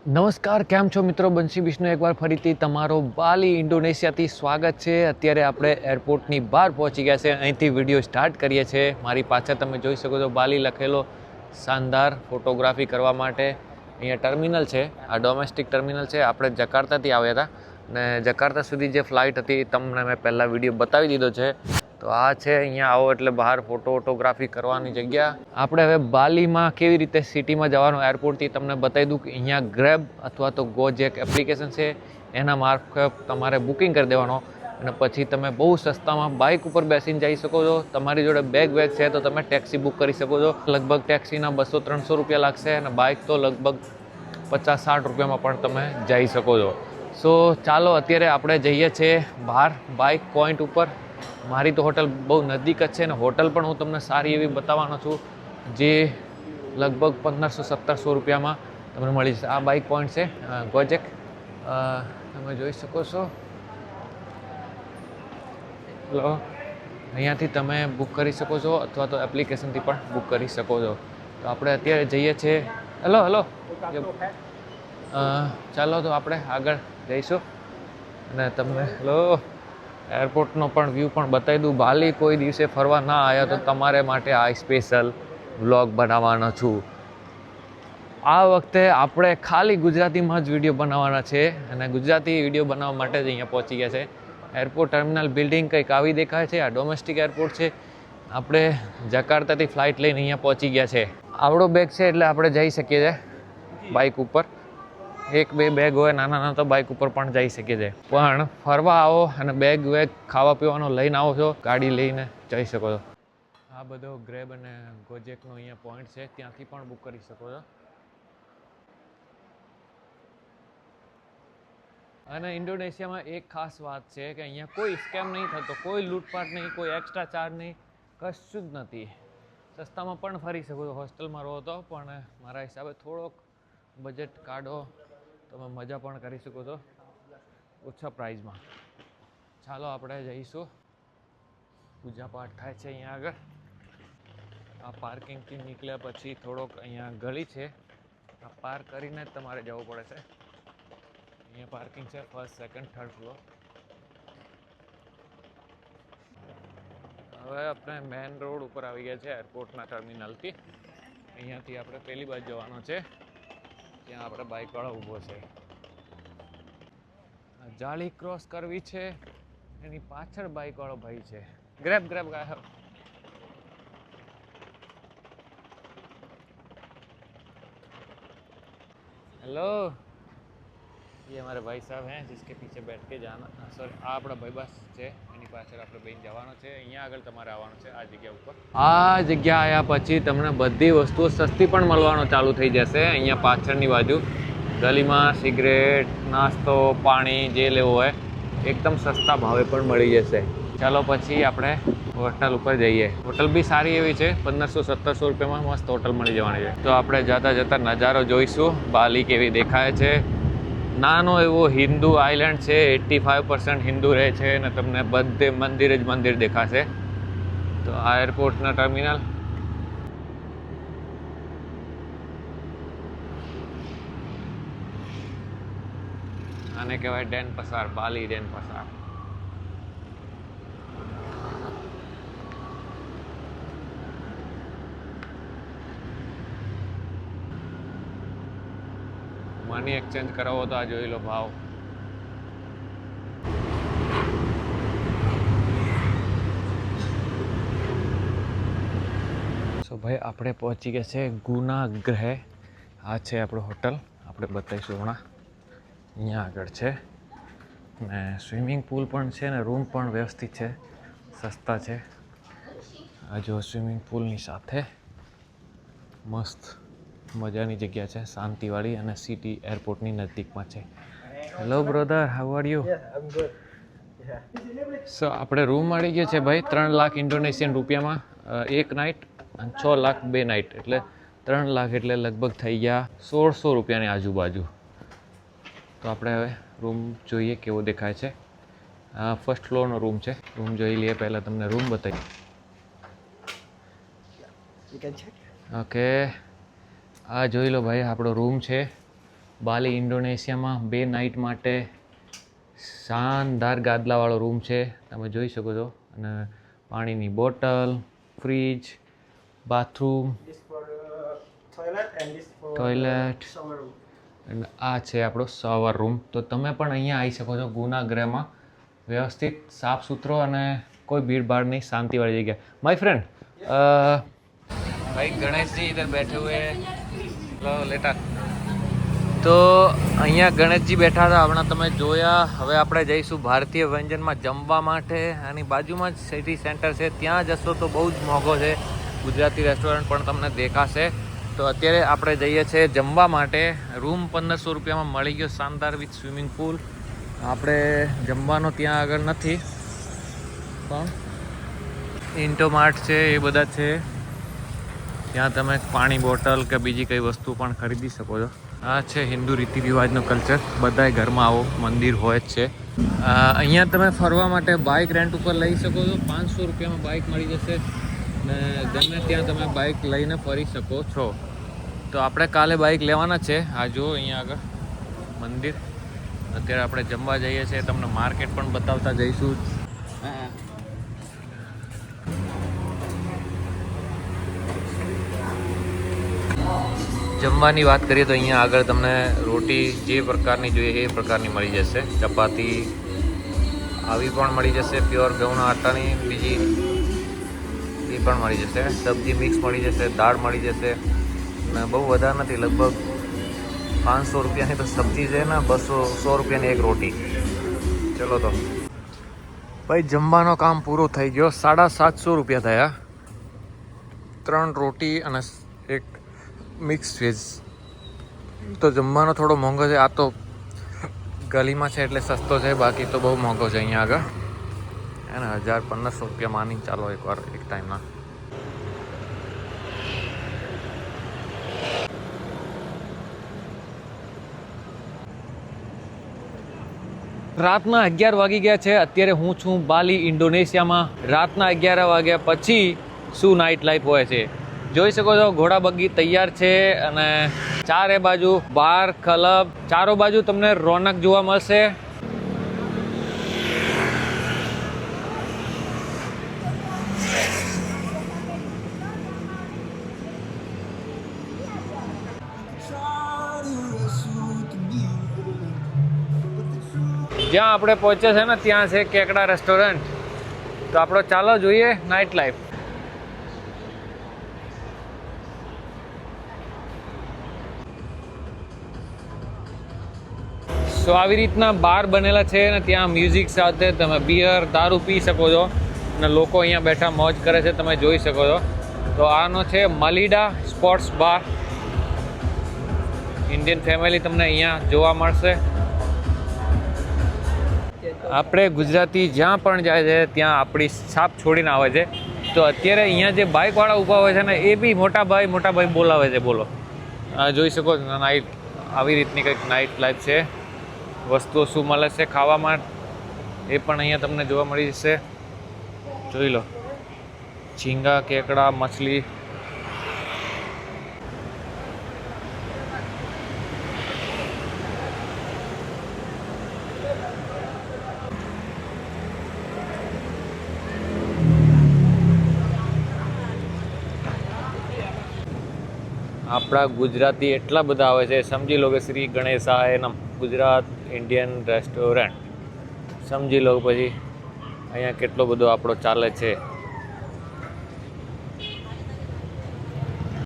નમસ્કાર, કેમ છો મિત્રો? બંસી બિષ્ણુ એકવાર ફરીથી તમારો બાલી ઇન્ડોનેશિયાથી સ્વાગત છે. અત્યારે આપણે એરપોર્ટની બહાર પહોંચી ગયા છે. અહીંથી વિડીયો સ્ટાર્ટ કરીએ છીએ. મારી પાછળ તમે જોઈ શકો છો બાલી લખેલો, શાનદાર ફોટોગ્રાફી કરવા માટે. અહીંયા ટર્મિનલ છે, આ ડોમેસ્ટિક ટર્મિનલ છે. આપણે જકાર્તાથી આવ્યા હતા ને જકાર્તા સુધી જે ફ્લાઇટ હતી તમને મેં પહેલાં વિડીયો બતાવી દીધો છે. તો આ છે, અહીંયા આવો એટલે બહાર ફોટોગ્રાફી કરવાની જગ્યા. આપણે હવે બાલીમાં કેવી રીતે સિટીમાં જવાનું એરપોર્ટથી તમને બતાવી દઉં કે અહીંયા ગ્રેબ અથવા તો ગોજેક એપ્લિકેશન છે, એના મારફત તમારે બુકિંગ કરી દેવાનો અને પછી તમે બહુ સસ્તામાં બાઇક ઉપર બેસીને જઈ શકો છો. તમારી જોડે બેગ છે તો તમે ટેક્સી બુક કરી શકો છો. લગભગ ટેક્સીના 200-300 રૂપિયા લાગશે અને બાઇક તો લગભગ 50-60 રૂપિયામાં પણ તમે જઈ શકો છો. સો ચાલો અત્યારે આપણે જઈએ છીએ બહાર બાઇક પોઈન્ટ ઉપર. મારી તો હોટલ બહુ નજીક જ છે ને હોટલ પણ હું તમને સારી એવી બતાવવાનો છું, જે લગભગ 1500-1700 રૂપિયામાં તમને મળી જશે. આ બાઇક પોઈન્ટ છે ગોજેક, તમે જોઈ શકો છો. હલો, અહીંયાથી તમે બુક કરી શકો છો અથવા તો એપ્લિકેશનથી પણ બુક કરી શકો છો. તો આપણે અત્યારે જઈએ છીએ. હલો ચાલો તો આપણે આગળ જઈશું અને તમને એરપોર્ટનો પણ વ્યૂ પણ બતાવી દઉં. બાલી કોઈ દિવસે ફરવા ના આવ્યા તો તમારે માટે આ સ્પેશિયલ વ્લોગ બનાવવાનો છું. આ વખતે આપણે ખાલી ગુજરાતીમાં જ વિડીયો બનાવવાના છે અને ગુજરાતી વિડીયો બનાવવા માટે જ અહીંયા પહોંચી ગયા છે. એરપોર્ટ ટર્મિનલ બિલ્ડિંગ કંઈક આવી દેખાય છે. આ ડોમેસ્ટિક એરપોર્ટ છે. આપણે જકાર્તાથી ફ્લાઇટ લઈને અહીંયા પહોંચી ગયા છે. આવડો બેગ છે એટલે આપણે જઈ શકીએ છીએ બાઇક ઉપર. 1-2 બેગ હોય નાના તો બાઇક ઉપર પણ જઈ શકીએ છીએ. પણ ફરવા આવો અને બેગ ખાવા પીવાનો લઈને આવો છો, ગાડી લઈને જઈ શકો છો. આ બધો ગ્રેબ અને ગોજેકનો અહીંયા પોઈન્ટ છે, ત્યાંથી પણ બુક કરી શકો છો. અને ઇન્ડોનેશિયામાં એક ખાસ વાત છે કે અહીંયા કોઈ સ્કેમ નહીં થતો, કોઈ લૂંટપાટ નહીં, કોઈ એક્સ્ટ્રા ચાર્જ નહીં, કશું જ નથી. સસ્તામાં પણ ફરી શકો છો. હોસ્ટેલમાં રહો તો પણ મારા હિસાબે થોડોક બજેટ કાઢો, તમે મજા પણ કરી શકો છો ઓછા પ્રાઇઝમાં. ચાલો આપણે જઈશું. પૂજા પાઠ થાય છે અહીંયા આગળ. આ પાર્કિંગથી નીકળ્યા પછી થોડોક અહીંયા ગલી છે, આ પાર્ક કરીને જ તમારે જવું પડે છે. અહીંયા પાર્કિંગ છે, 1st, 2nd, 3rd ફ્લોર. હવે આપણે મેન રોડ ઉપર આવી ગયા છે એરપોર્ટના ટર્મિનલથી. અહીંયાથી આપણે પહેલી બાજુ જવાનો છે, ત્યાં આપણે બાઇકવાળો ઊભો છે. જાળી ક્રોસ કરવી છે, એની પાછળ બાઇકવાળો ભાઈ છે. ગ્રેબ ગાય. हेलो, ये हमारे भाई साहब हैं जिसके पीछे बैठ के जाना. सॉरी, આ આપણા ભાઈ બસ છે, એની પાછળ આપણે બેન જવાનો છે. અહીંયા આગળ તમારે આવવાનું છે આ જગ્યા ઉપર. આ જગ્યા આવ્યા પછી તમને બધી વસ્તુઓ સસ્તી પણ મળવાનો ચાલુ થઈ જશે. અહીંયા પાછળની બાજુ ગલીમાં સિગરેટ, નાસ્તો, પાણી જે લેવું હોય એકદમ સસ્તા ભાવે પણ મળી જશે. ચાલો પછી આપણે હોટલ ઉપર જઈએ. હોટલ બી સારી એવી છે, 1500-1700 રૂપિયામાં મસ્ત હોટલ મળી જવાની છે. તો આપણે જતા નજારો જોઈશું, બાલી કેવી દેખાય છે. નાનો એવો હિન્દુ આઇલેન્ડ છે, 85% હિન્દુ રહે છે અને તમને બધે મંદિર દેખાશે. તો આ એરપોર્ટના ટર્મિનલ. આને કહેવાય ડેનપસાર, બાલી ડેનપસાર. મની એક્સચેન્જ કરાવો તો આ જોઈ લો ભાવ. સો ભાઈ આપણે પહોંચી ગયા છે ગુના ગ્રહ. આ છે આપણો હોટલ, આપણે બતાવીશું હમણાં. અહીંયા આગળ છે ને સ્વિમિંગ પુલ પણ છે ને રૂમ પણ વ્યવસ્થિત છે, સસ્તા છે. આ જો સ્વિમિંગ પુલની સાથે મસ્ત મજાની જગ્યા છે, શાંતિવાળી અને સિટી એરપોર્ટની નજીકમાં છે. Hello brother, how are you? So આપણે રૂમ મળી ગયો છે ભાઈ 3 લાખ ઇન્ડોનેશિયન રૂપિયામાં 1 નાઇટ અને 6 લાખ 2 નાઇટ, એટલે 3 લાખ એટલે લગભગ થઈ ગયા 1600 રૂપિયાની આજુબાજુ. તો આપણે હવે રૂમ જોઈએ કેવો દેખાય છે. આ 1st ફ્લોરનો રૂમ છે. રૂમ જોઈ લઈએ, પહેલાં તમને રૂમ બતાવી. ઓકે, આ જોઈ લો ભાઈ આપણો રૂમ છે. બાલી ઇન્ડોનેશિયામાં 2 નાઇટ માટે શાનદાર ગાદલાવાળો રૂમ છે, તમે જોઈ શકો છો. અને પાણીની બોટલ, ફ્રીજ, બાથરૂમ, ટોયલેટ અને આ છે આપણો શવર રૂમ. તો તમે પણ અહીંયા આવી શકો છો ગુનાગ્રહમાં. વ્યવસ્થિત, સાફ સુથરો અને કોઈ ભીડભાડ નહીં, શાંતિવાળી જગ્યા. માય ફ્રેન્ડ, ભાઈ ગણેશજી ઇધર બેઠે હુએ લેટા. તો અહીંયા ગણેશજી બેઠા હતા, હમણાં તમે જોયા. હવે આપણે જઈશું ભારતીય વ્યંજનમાં જમવા માટે. આની બાજુમાં જ સિટી સેન્ટર છે, ત્યાં જશો તો બહુ જ મોંઘો છે. ગુજરાતી રેસ્ટોરન્ટ પણ તમને દેખાશે. તો અત્યારે આપણે જઈએ છીએ જમવા માટે. રૂમ 1500 રૂપિયામાં મળી ગયો, શાનદાર વિથ સ્વિમિંગ પુલ. આપણે જમવાનો ત્યાં આગળ નથી, પણ ઇન્ટોમાર્ટ છે, એ બધા છે, ત્યાં તમે પાણી બોટલ કે બીજી કઈ વસ્તુ પણ ખરીદી શકો છો. આ છે હિન્દુ રીતિ રિવાજનો કલ્ચર, બધાય ઘરમાં આવો મંદિર હોય જ છે. અહીંયા તમે ફરવા માટે બાઇક રેન્ટ ઉપર લઈ શકો છો. 500 રૂપિયામાં બાઇક મળી જશે ને ગમે ત્યાં તમે બાઇક લઈને ફરી શકો છો. તો આપણે કાલે બાઇક લેવાના છે. આ જો અહીંયા આગળ મંદિર. અત્યારે આપણે જમવા જઈએ છીએ, તમને માર્કેટ પણ બતાવતા જઈશું. જમવાની વાત કરીએ તો અહીંયા આગળ તમને રોટી જે પ્રકારની જોઈએ એ પ્રકારની મળી જશે. ચપાતી આવી પણ મળી જશે, પ્યોર ઘઉંના આટાની, બીજી એ પણ મળી જશે. સબ્જી મિક્સ મળી જશે, દાળ મળી જશે. અને બહુ વધારે નથી, લગભગ 500 રૂપિયાની તો સબ્જી છે ને 100 રૂપિયાની એક રોટી. ચલો તો ભાઈ, જમવાનો કામ પૂરો થઈ ગયો. 750 રૂપિયા થયા. 3 રોટી અને એક મિક્સ વેજ. તો જમવાનો થોડો મોંઘો છે. આ તો ગલીમાં છે એટલે સસ્તો છે, બાકી તો બહુ મોંઘો છે અહીંયા આગળ. એને 1000-1500 રૂપિયા માની ચાલો એકવાર એક ટાઈમના. રાતના 11 વાગી ગયા છે. અત્યારે હું છું બાલી ઇન્ડોનેશિયામાં. રાતના 11 વાગ્યા પછી શું નાઇટ લાઈફ હોય છે જોઈ શકો છો. ઘોડા બગ્ગી તૈયાર છે અને ચારે બાજુ બાર, ક્લબ, ચારો બાજુ તમને રોનક જોવા મળશે. જ્યાં આપણે પહોંચ્યા છે ને ત્યાં છે કેકડા રેસ્ટોરન્ટ. તો આપણો ચાલો જોઈએ નાઇટ લાઈફ. સો આવી રીતના બાર બનેલા છે અને ત્યાં મ્યુઝિક સાથે તમે બિયર, દારૂ પી શકો છો અને લોકો અહીંયા બેઠા મોજ કરે છે, તમે જોઈ શકો છો. તો આનો છે મલિડા સ્પોર્ટ્સ બાર. ઇન્ડિયન ફેમિલી તમને અહીંયા જોવા મળશે. આપણે ગુજરાતી જ્યાં પણ જાય છે ત્યાં આપણી છાપ છોડીને આવે છે. તો અત્યારે અહીંયા જે બાઇકવાળા ઊભા હોય છે ને એ બી મોટા ભાઈ બોલાવે છે. બોલો, જોઈ શકો છો નાઇટ આવી રીતની કંઈક નાઇટ લાઈફ છે. વસ્તુઓ શું મળે છે ખાવામાં એ પણ અહીંયા તમને જોવા મળી જશે. જોઈ લો, ઝીંગા, કેકડા, મછલી. આપણા ગુજરાતી એટલા બધા આવે છે, સમજી લો કે શ્રી ગણેશાયનમ ગુજરાત ઇન્ડિયન રેસ્ટોરન્ટ. સમજી લો પછી અહીંયા કેટલો બધો આપણો ચાલે છે.